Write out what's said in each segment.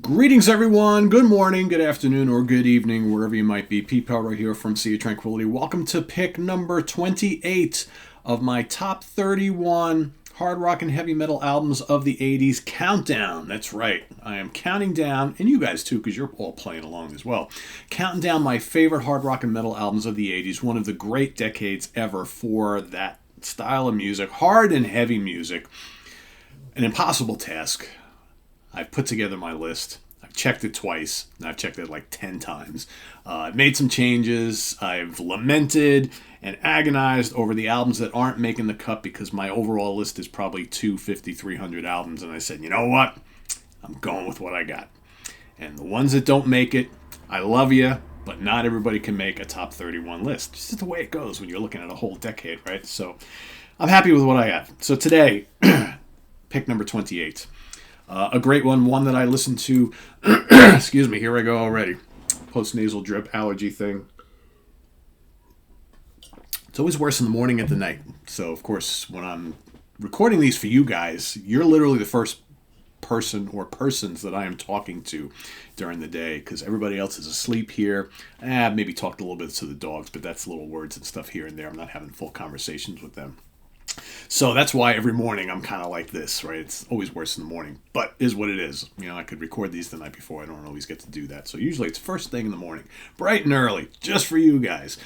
Greetings, everyone. Good morning, good afternoon, or good evening, wherever you might be. Pete Pardo here from Sea of Tranquility. Welcome to pick number 28 of my top 31 hard rock and heavy metal albums of the 80s countdown. That's right. I am counting down, and you guys too, because you're all playing along as well. Counting down my favorite hard rock and metal albums of the 80s, one of the great decades ever for that style of music, hard and heavy music. An impossible task. I've put together my list. I've checked it twice, and I've checked it like 10 times. I've made some changes. I've lamented and agonized over the albums that aren't making the cut because my overall list is probably 250, 300 albums. And I said, you know what? I'm going with what I got. And the ones that don't make it, I love you, but not everybody can make a top 31 list. This is the way it goes when you're looking at a whole decade, right? So I'm happy with what I have. So today, pick number 28. A great one that I listened to, excuse me, here I go already. Post-nasal drip allergy thing. It's always worse in the morning at the night. So, of course, when I'm recording these for you guys, you're literally the first person or persons that I am talking to during the day because everybody else is asleep here. Maybe talked a little bit to the dogs, but that's little words and stuff here and there. I'm not having full conversations with them. So that's why every morning I'm kind of like this, right? It's always worse in the morning, but is what it is. You know, I could record these the night before. I don't always get to do that. So usually it's first thing in the morning, bright and early, just for you guys.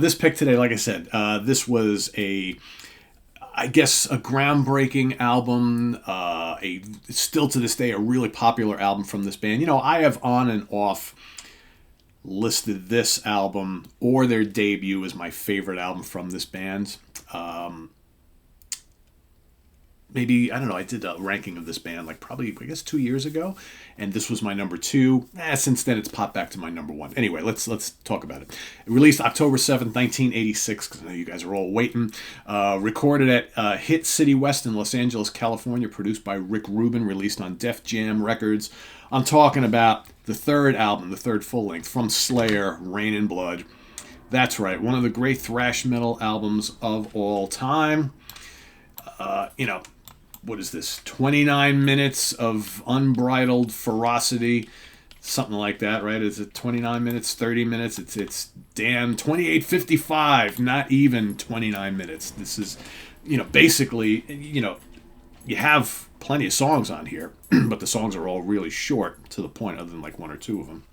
This pick today, like I said, this was I guess a groundbreaking album, still to this day, a really popular album from this band. You know, I have on and off listed this album or their debut as my favorite album from this band. Maybe, I don't know, I did a ranking of this band like probably, I guess, 2 years ago, and this was my number 2. Since then, it's popped back to my number 1. Anyway, let's talk about it. It released October 7th, 1986, because I know you guys are all waiting. Recorded at Hit City West in Los Angeles, California, produced by Rick Rubin, released on Def Jam Records. I'm talking about the third album, the third full-length, from Slayer, Rain and Blood. That's right, one of the great thrash metal albums of all time. What is this? 29 minutes of unbridled ferocity, something like that, right? Is it 29 minutes, 30 minutes? It's damn 28:55, not even 29 minutes. This is, basically, you have plenty of songs on here, but the songs are all really short to the point, other than like one or two of them.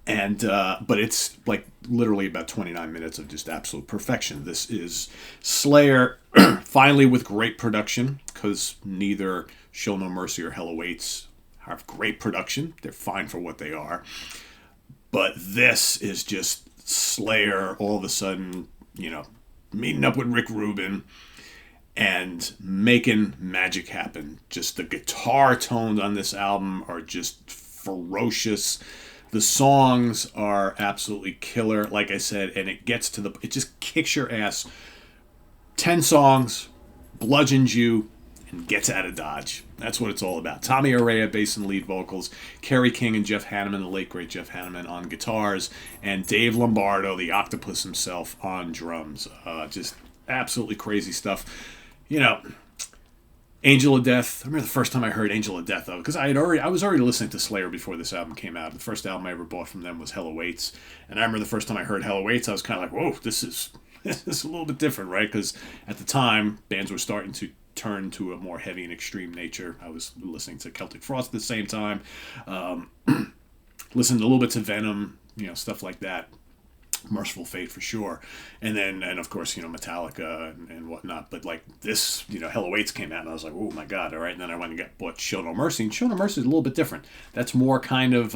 And but it's like literally about 29 minutes of just absolute perfection. This is Slayer, finally with great production, because neither Show No Mercy or Hell Awaits have great production. They're fine for what they are. But this is just Slayer all of a sudden, meeting up with Rick Rubin and making magic happen. Just the guitar tones on this album are just ferocious. The songs are absolutely killer, like I said, and it just kicks your ass. 10 songs, bludgeons you, and gets out of Dodge. That's what it's all about. Tommy Araya, bass and lead vocals, Kerry King and Jeff Hanneman, the late great Jeff Hanneman, on guitars, and Dave Lombardo, the octopus himself, on drums. Just absolutely crazy stuff. Angel of Death. I remember the first time I heard Angel of Death, though, because I was already listening to Slayer before this album came out. The first album I ever bought from them was Hell Awaits, and I remember the first time I heard Hell Awaits, I was kind of like, whoa, this is a little bit different, right? Because at the time, bands were starting to turn to a more heavy and extreme nature. I was listening to Celtic Frost at the same time, listened a little bit to Venom, stuff like that. Merciful Fate for sure, and of course Metallica and whatnot. But like this, Hell Awaits came out, and I was like, oh my god, all right. And then I went and bought Show No Mercy, and Show No Mercy is a little bit different. That's more kind of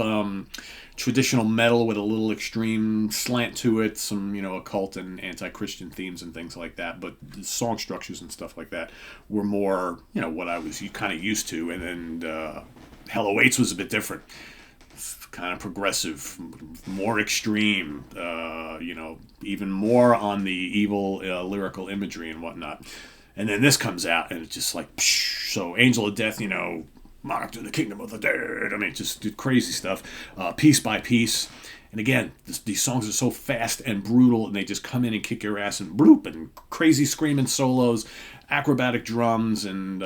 traditional metal with a little extreme slant to it, some occult and anti-Christian themes and things like that. But the song structures and stuff like that were more what I was kind of used to, and then Hell Awaits was a bit different. Kind of progressive, more extreme, even more on the evil lyrical imagery and whatnot. And then this comes out, and it's just like, psh, so Angel of Death, Monarch to the Kingdom of the Dead. I mean, just crazy stuff, piece by piece. And again, these songs are so fast and brutal, and they just come in and kick your ass and bloop, and crazy screaming solos, acrobatic drums, and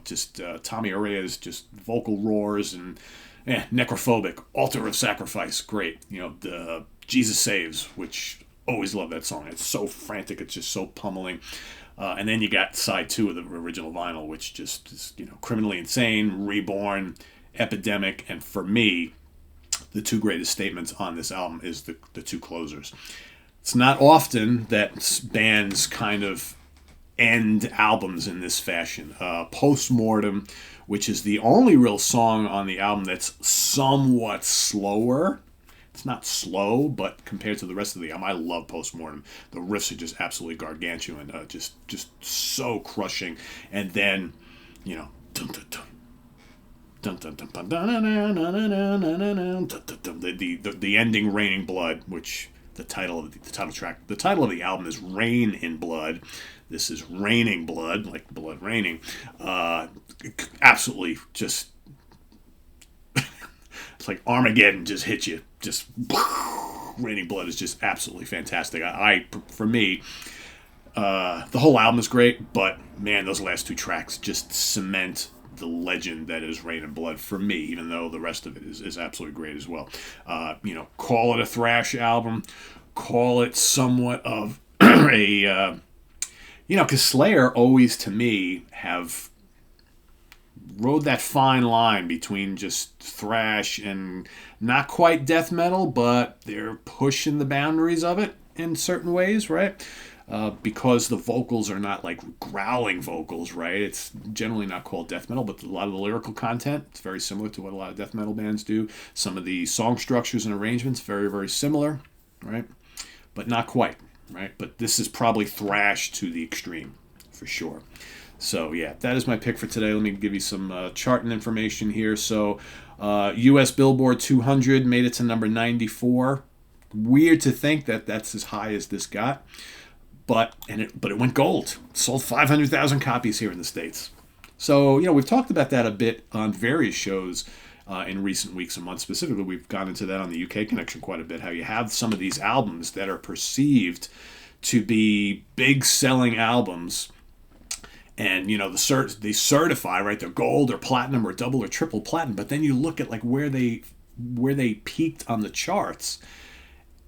just Tommy Area's just vocal roars, and Necrophobic, Altar of Sacrifice, great. The Jesus Saves, which always love that song. It's so frantic, it's just so pummeling. And then you got side 2 of the original vinyl, which just is, Criminally Insane, Reborn, Epidemic, and for me, the 2 greatest statements on this album is the 2 closers. It's not often that bands kind of end albums in this fashion. Postmortem, which is the only real song on the album that's somewhat slower. It's not slow, but compared to the rest of the album, I love Postmortem. The riffs are just absolutely gargantuan, just so crushing. And then, dun dun dun. Dun, dun, dun, dun, dun, dun, dun, dun, dun, the ending, Raining Blood, which the title of the album is Rain in Blood. This is Raining Blood, like blood raining. Absolutely just it's like Armageddon just hit you. Just Raining Blood is just absolutely fantastic. For me, the whole album is great, but man, those last 2 tracks just cement the legend that is Rain and Blood for me, even though the rest of it is absolutely great as well. Call it a thrash album, call it somewhat of a, because Slayer always, to me, have rode that fine line between just thrash and not quite death metal, but they're pushing the boundaries of it in certain ways, right? Because the vocals are not like growling vocals, right? It's generally not called death metal, but a lot of the lyrical content, it's very similar to what a lot of death metal bands do. Some of the song structures and arrangements, very, very similar, right? But not quite, right? But this is probably thrash to the extreme, for sure. So, yeah, that is my pick for today. Let me give you some charting information here. So, U.S. Billboard 200 made it to number 94. Weird to think that that's as high as this got. But it went gold. Sold 500,000 copies here in the States. So, we've talked about that a bit on various shows in recent weeks and months. Specifically, we've gone into that on the UK Connection quite a bit, how you have some of these albums that are perceived to be big selling albums. And, they certify, right? They're gold or platinum or double or triple platinum. But then you look at like where they peaked on the charts,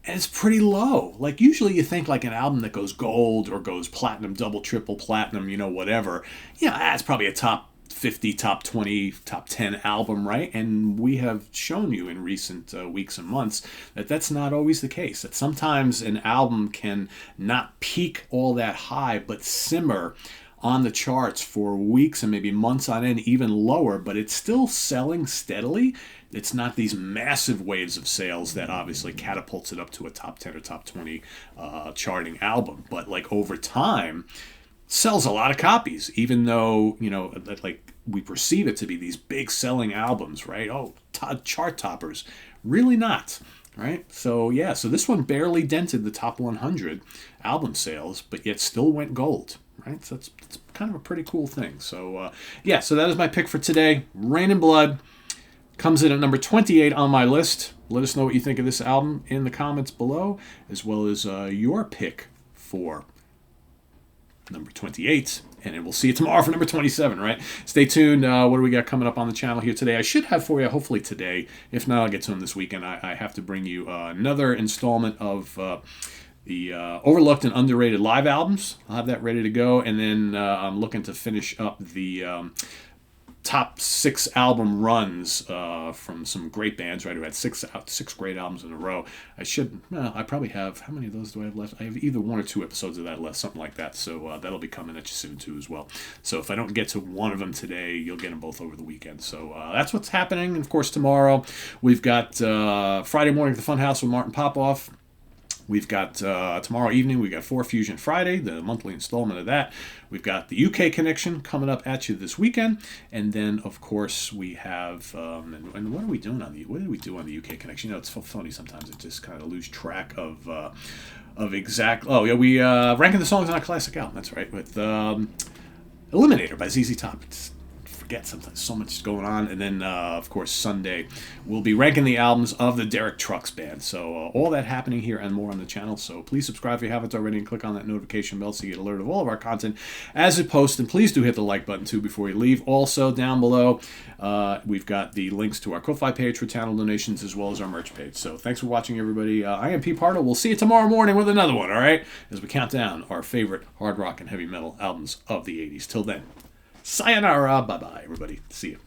and it's pretty low. Like usually you think like an album that goes gold or goes platinum, double, triple platinum, whatever. It's probably a top 50, top 20, top 10 album, right? And we have shown you in recent weeks and months that that's not always the case. That sometimes an album can not peak all that high, but simmer on the charts for weeks and maybe months on end, even lower, but it's still selling steadily. It's not these massive waves of sales that obviously catapults it up to a top 10 or top 20 charting album. But like over time, sells a lot of copies, even though, like we perceive it to be these big selling albums, right? Oh, chart toppers. Really not, right? So yeah, so this one barely dented the top 100 album sales, but yet still went gold. Right, so it's kind of a pretty cool thing. So, so that is my pick for today. Rain and Blood comes in at number 28 on my list. Let us know what you think of this album in the comments below, as well as your pick for number 28. And we'll see you tomorrow for number 27, right? Stay tuned. What do we got coming up on the channel here today? I should have for you, hopefully today. If not, I'll get to them this weekend. I have to bring you another installment of the overlooked and underrated live albums. I'll have that ready to go. And then I'm looking to finish up the top 6 album runs from some great bands, right, who had six great albums in a row. I probably have, how many of those do I have left? I have either 1 or 2 episodes of that left, something like that. So that'll be coming at you soon too as well. So if I don't get to one of them today, you'll get them both over the weekend. So that's what's happening. And of course, tomorrow we've got Friday Morning at the Funhouse with Martin Popoff. We've got tomorrow evening, we've got 4 Fusion Friday, the monthly installment of that. We've got the UK Connection coming up at you this weekend. And then, of course, we have, and what are we doing what did we do on the UK Connection? It's so funny sometimes it just kind of lose track of exact, we ranking the songs on a classic album, that's right, with Eliminator by ZZ Top. It's forget sometimes. So much going on. And then, of course, Sunday, we'll be ranking the albums of the Derek Trucks Band. So all that happening here and more on the channel. So please subscribe if you haven't already and click on that notification bell so you get alert of all of our content as it posts. And please do hit the like button, too, before you leave. Also, down below, we've got the links to our Ko-Fi page for channel donations as well as our merch page. So thanks for watching, everybody. I am Pete Pardo. We'll see you tomorrow morning with another one, all right? As we count down our favorite hard rock and heavy metal albums of the 80s. Till then, sayonara. Bye-bye, everybody. See you.